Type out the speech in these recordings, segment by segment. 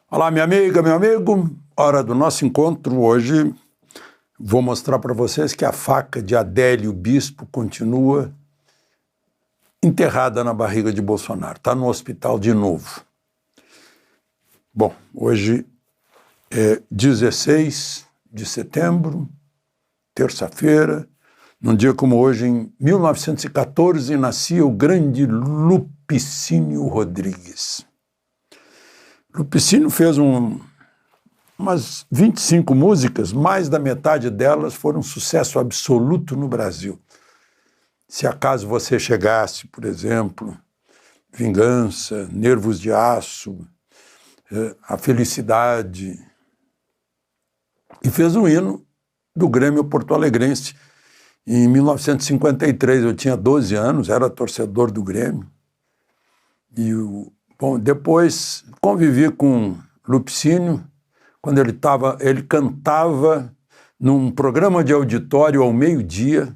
Olá, minha amiga, meu amigo. Hora do nosso encontro. Hoje vou mostrar para vocês que a faca de Adélio Bispo continua enterrada na barriga de Bolsonaro. Está no hospital de novo. Bom, hoje é 16 de setembro, terça-feira. Num dia como hoje, em 1914, nascia o grande Lupicínio Rodrigues. Lupicínio fez umas 25 músicas, mais da metade delas foram um sucesso absoluto no Brasil. Se acaso você chegasse, por exemplo, Vingança, Nervos de Aço, A Felicidade, e fez um hino do Grêmio Porto-Alegrense. Em 1953, eu tinha 12 anos, era torcedor do Grêmio. Bom, depois convivi com Lupicínio, quando ele cantava num programa de auditório ao meio-dia,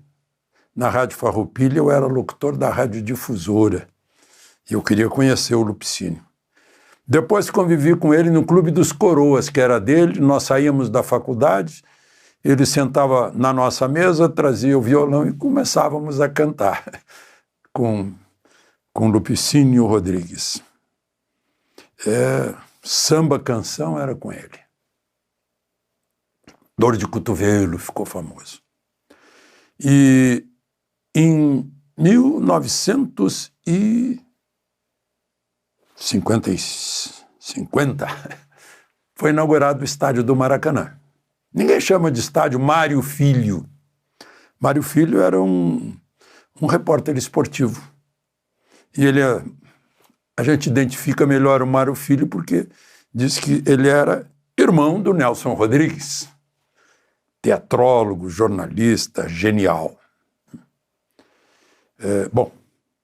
na Rádio Farroupilha. Eu era locutor da Rádio Difusora, e eu queria conhecer o Lupicínio. Depois convivi com ele no Clube dos Coroas, que era dele. Nós saíamos da faculdade, ele sentava na nossa mesa, trazia o violão e começávamos a cantar com Lupicínio Rodrigues. Samba canção era com ele. Dor de Cotovelo ficou famoso. E em 1950 foi inaugurado o estádio do Maracanã. Ninguém chama de estádio Mário Filho. Mário Filho era um repórter esportivo. E a gente identifica melhor o Mário Filho porque diz que ele era irmão do Nelson Rodrigues, teatrólogo, jornalista, genial. Bom,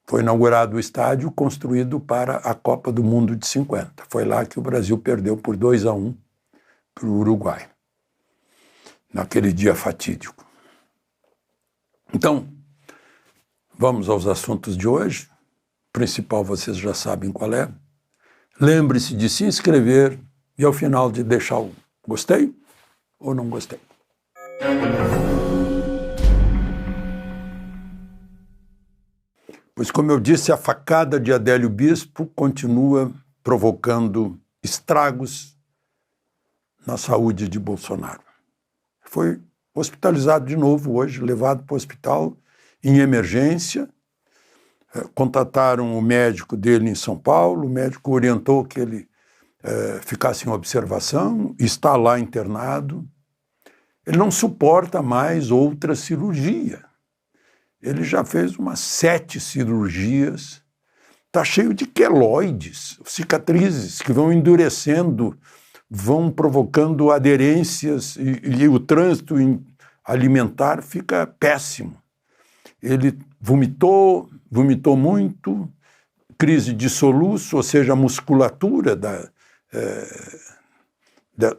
foi inaugurado o estádio construído para a Copa do Mundo de 50. Foi lá que o Brasil perdeu por 2-1 para o Uruguai, naquele dia fatídico. Então, vamos aos assuntos de hoje. O principal vocês já sabem qual é. Lembre-se de se inscrever e ao final de deixar o gostei ou não gostei. Pois, como eu disse, a facada de Adélio Bispo continua provocando estragos na saúde de Bolsonaro. Foi hospitalizado de novo hoje, levado para o hospital em emergência. Contataram o médico dele em São Paulo, o médico orientou que ele ficasse em observação, está lá internado. Ele não suporta mais outra cirurgia. Ele já fez umas 7 cirurgias, está cheio de queloides, cicatrizes que vão endurecendo, vão provocando aderências e o trânsito alimentar fica péssimo. Ele vomitou muito, crise de soluço, ou seja, a musculatura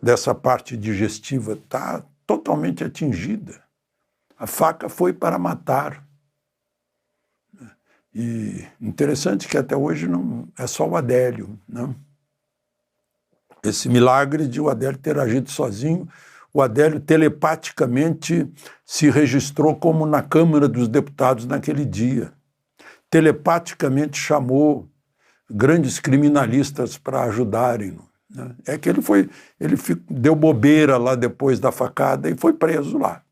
dessa parte digestiva está totalmente atingida. A faca foi para matar. E interessante que até hoje não é só o Adélio, não? Esse milagre de o Adélio ter agido sozinho. O Adélio telepaticamente se registrou como na Câmara dos Deputados naquele dia. Telepaticamente chamou grandes criminalistas para ajudarem-no, né? É que ele deu bobeira lá depois da facada e foi preso lá.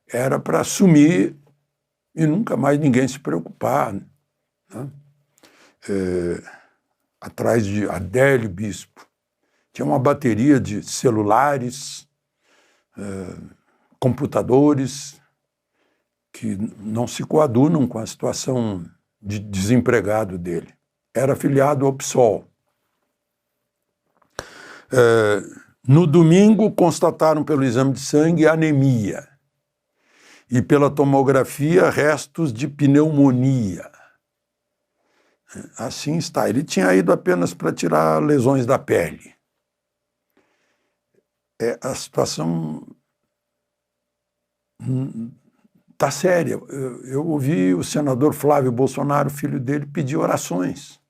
Era para sumir e nunca mais ninguém se preocupar, né? Atrás de Adélio Bispo. Tinha uma bateria de celulares, computadores, que não se coadunam com a situação de desempregado dele. Era afiliado ao PSOL. No domingo, constataram pelo exame de sangue anemia e pela tomografia restos de pneumonia. Assim está. Ele tinha ido apenas para tirar lesões da pele. A situação está séria. Eu ouvi o senador Flávio Bolsonaro, filho dele, pedir orações.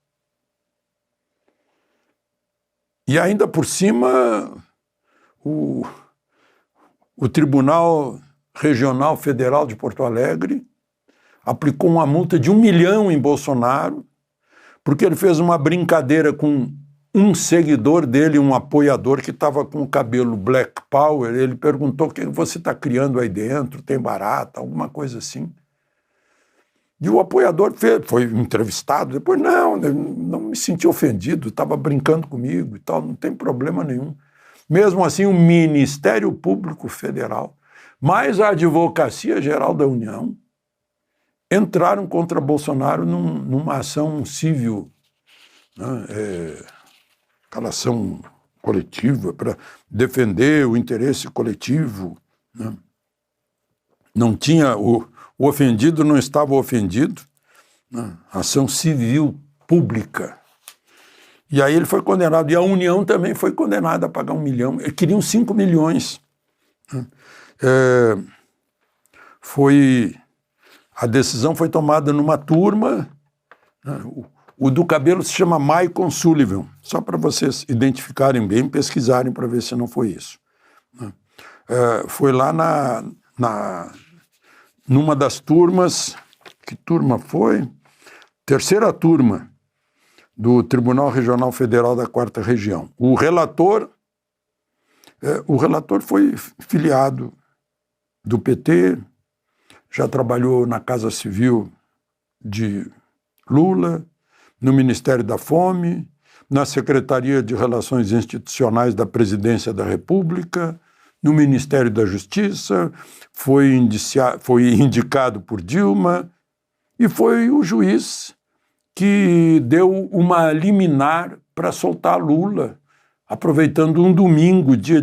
E ainda por cima, o Tribunal Regional Federal de Porto Alegre aplicou uma multa de 1 milhão em Bolsonaro, porque ele fez uma brincadeira com um seguidor dele, um apoiador que estava com o cabelo Black Power. Ele perguntou: o que você está criando aí dentro? Tem barata? Alguma coisa assim. E o apoiador foi entrevistado, depois, não me senti ofendido, estava brincando comigo e tal, não tem problema nenhum. Mesmo assim, o Ministério Público Federal, mais a Advocacia Geral da União, entraram contra Bolsonaro numa ação civil, né, aquela ação coletiva para defender o interesse coletivo, né? Não tinha, o ofendido não estava ofendido, né? Ação civil pública. E aí ele foi condenado, e a União também foi condenada a pagar 1 milhão, eles queriam 5 milhões. Né? A decisão foi tomada numa turma, né? O do cabelo se chama Michael Sullivan, só para vocês identificarem bem, pesquisarem para ver se não foi isso. Foi lá numa das turmas, que turma foi? Terceira turma do Tribunal Regional Federal da 4ª Região. O relator foi filiado do PT, já trabalhou na Casa Civil de Lula, no Ministério da Fome, na Secretaria de Relações Institucionais da Presidência da República, no Ministério da Justiça, foi indicado por Dilma, e foi o juiz que deu uma liminar para soltar Lula, aproveitando um domingo, dia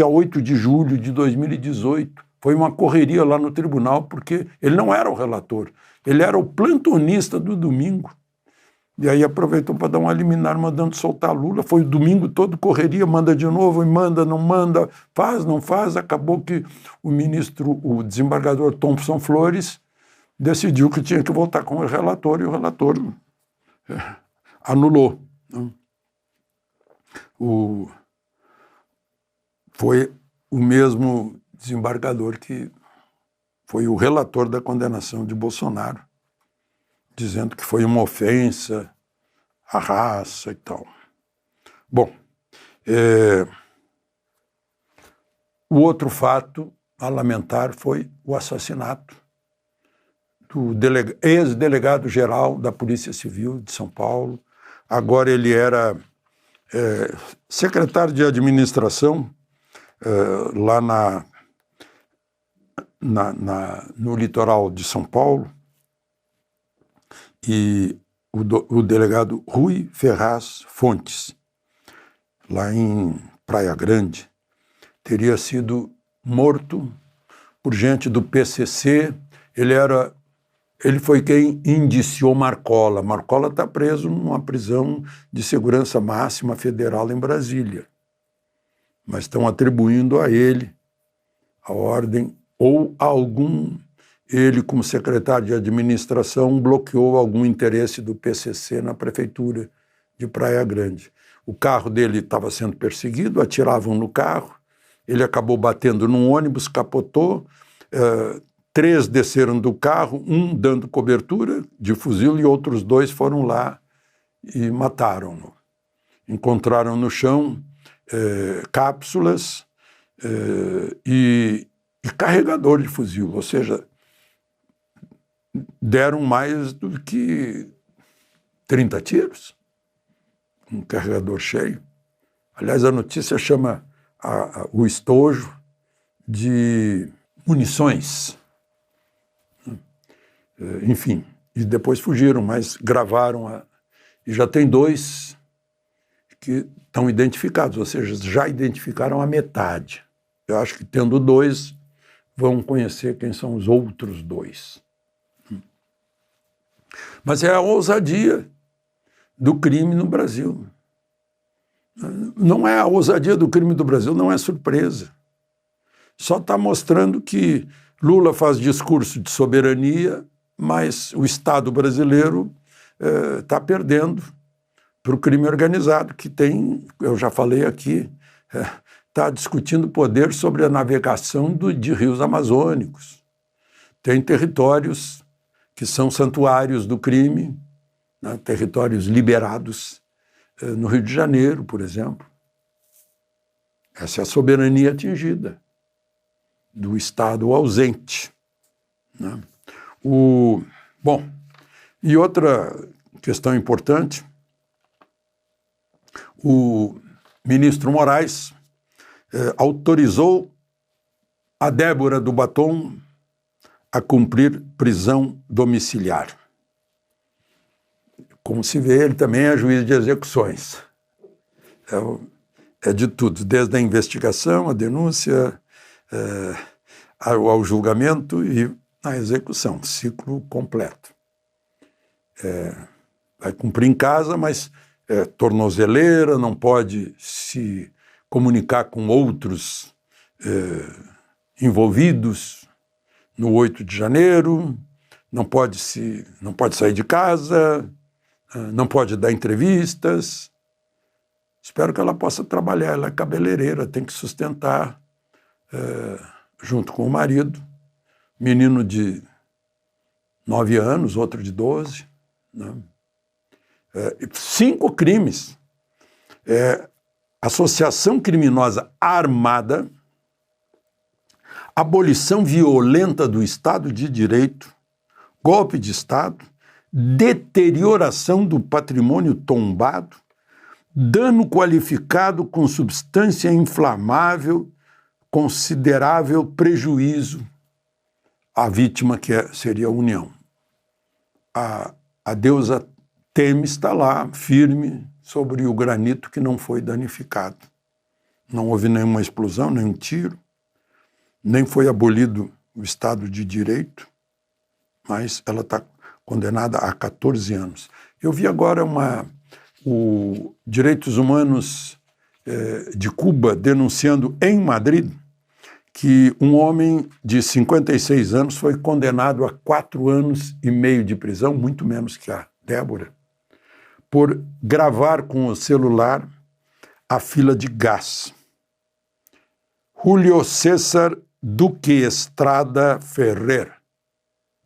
8 de julho de 2018. Foi uma correria lá no tribunal, porque ele não era o relator, ele era o plantonista do domingo. E aí aproveitou para dar uma liminar mandando soltar Lula. Foi o domingo todo correria, manda de novo, e manda, não manda, faz, não faz. Acabou que o desembargador Thompson Flores decidiu que tinha que voltar com o relator, e o relator anulou. Foi o mesmo desembargador que foi o relator da condenação de Bolsonaro, dizendo que foi uma ofensa à raça e tal. Bom, o outro fato a lamentar foi o assassinato do ex-delegado-geral da Polícia Civil de São Paulo. Agora ele era secretário de administração lá no litoral de São Paulo, e o delegado Rui Ferraz Fontes, lá em Praia Grande, teria sido morto por gente do PCC. Ele foi quem indiciou Marcola. Marcola está preso numa prisão de segurança máxima federal em Brasília, mas estão atribuindo a ele a ordem, ou ele, como secretário de administração, bloqueou algum interesse do PCC na prefeitura de Praia Grande. O carro dele estava sendo perseguido, atiravam no carro, ele acabou batendo num ônibus, capotou, 3 desceram do carro, um dando cobertura de fuzil, e outros 2 foram lá e mataram-no. Encontraram no chão cápsulas e carregador de fuzil, ou seja, deram mais do que 30 tiros, um carregador cheio. Aliás, a notícia chama o estojo de munições. Enfim, e depois fugiram, mas gravaram, e já tem 2 que estão identificados, ou seja, já identificaram a metade. Eu acho que tendo 2, vão conhecer quem são os outros 2. Mas é a ousadia do crime no Brasil. Não é a ousadia do crime do Brasil, não é surpresa. Só está mostrando que Lula faz discurso de soberania, mas o Estado brasileiro está perdendo para o crime organizado, que tem, eu já falei aqui, está discutindo poder sobre a navegação de rios amazônicos. Tem territórios que são santuários do crime, né, territórios liberados no Rio de Janeiro, por exemplo. Essa é a soberania atingida do Estado ausente, né? Bom, e outra questão importante, o ministro Moraes autorizou a Débora do Batom a cumprir prisão domiciliar. Como se vê, ele também é juiz de execuções. É de tudo, desde a investigação, a denúncia, ao julgamento e a execução, ciclo completo. Vai cumprir em casa, mas tornozeleira, não pode se comunicar com outros envolvidos no 8 de janeiro, não pode sair de casa, não pode dar entrevistas. Espero que ela possa trabalhar, ela é cabeleireira, tem que sustentar, junto com o marido, menino de 9 anos, outro de 12, né? 5 crimes. Associação criminosa armada, abolição violenta do Estado de Direito, golpe de Estado, deterioração do patrimônio tombado, dano qualificado com substância inflamável, considerável prejuízo à vítima, que seria a União. A deusa Temis está lá, firme, sobre o granito que não foi danificado. Não houve nenhuma explosão, nenhum tiro, nem foi abolido o Estado de Direito, mas ela está condenada a 14 anos. Eu vi agora o Direitos Humanos de Cuba denunciando em Madrid que um homem de 56 anos foi condenado a 4 anos e meio de prisão, muito menos que a Débora, por gravar com o celular a fila de gás. Julio César Duque Estrada Ferrer.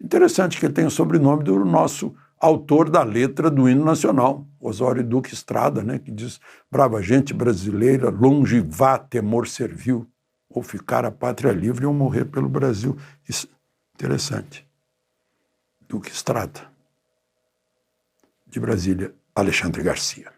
Interessante que ele tem o sobrenome do nosso autor da letra do hino nacional, Osório Duque Estrada, né, que diz: brava gente brasileira, longe vá temor servil, ou ficar a pátria livre ou morrer pelo Brasil. Isso, interessante. Duque Estrada. De Brasília, Alexandre Garcia.